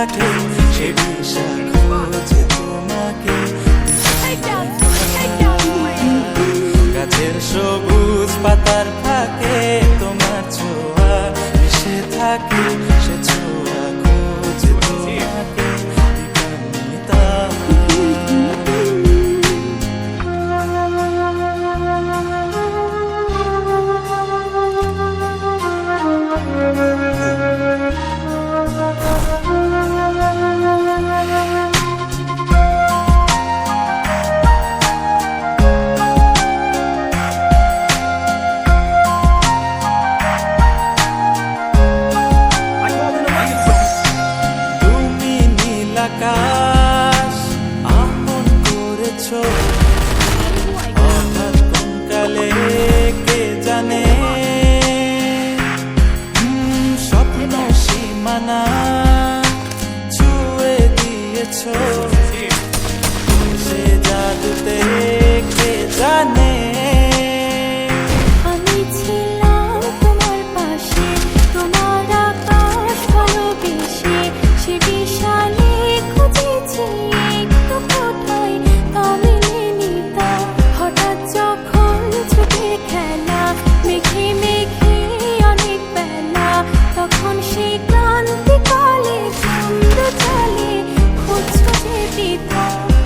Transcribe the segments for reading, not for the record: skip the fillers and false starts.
থাকে সে দিশা খোঁজে তোমাকে। গাছের সবুজ পাতার ফাঁকে তোমার ছোঁয়া মিশে থাকে সে ছোঁয়া খোঁজে তোমাকে। আকাশ আপন করেছ হঠাৎ কোন কালে কে জানে, স্বপ্ন সীমানা ছুঁয়ে দিয়েছ সে জাদুতে কে জানে।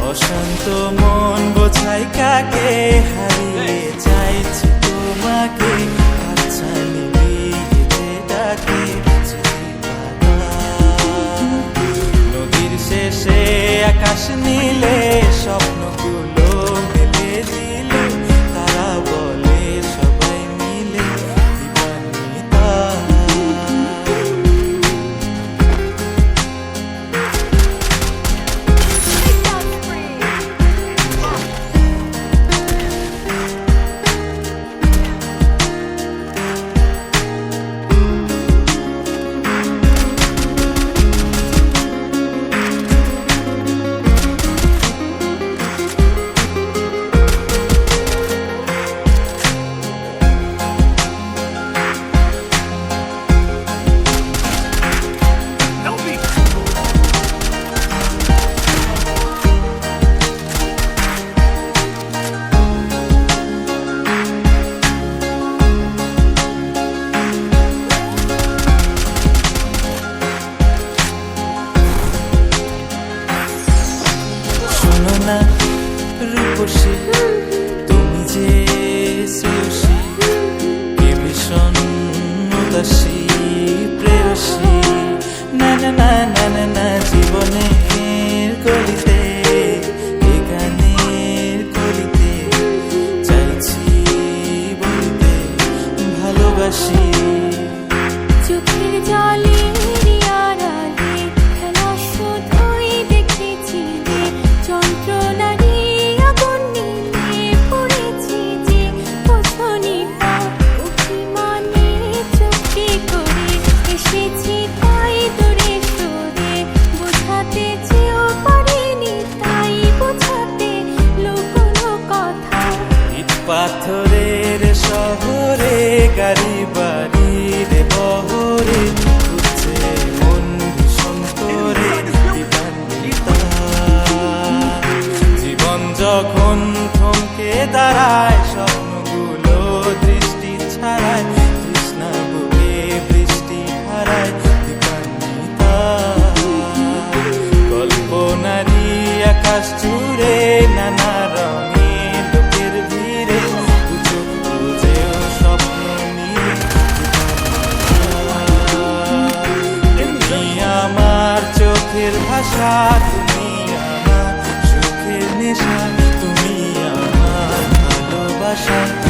অশান্ত মন বোঝাই কাকে হারিয়ে চাইছি তোমাকে। আচ্ছা নিবিয়ে ডাকে নদীর শেষে আকাশ নীলে স্বপ্নগুলো মেলে দিলে তারা বলে সবাই মিলে দিবানিতা। রূপসী তুমি যে শ্রেয়সী কে ভীষণ উদাসী প্রেয়সী। না না না না না না জীবনের গলিতে এ গানের কলিতে চাইছি বলতে ভালোবাসি। চোখের জলে পাথরের শহরে গাড়ি বাড়ির বহরে উঠছে মন ভীষণ করে দিবানিতা। জীবন যখন থমকে দাঁড়ায় স্বপ্নগুলো দৃষ্টি ছাড়ায় তৃষ্ণা বুকে বৃষ্টি হারায় দিবানিতা। কল্পনারি আকাশ জুড়ে নানা রঙে চোখের ভাষা তুমি আমার সুখের নেশা তুমি আমার ভালোবাসা।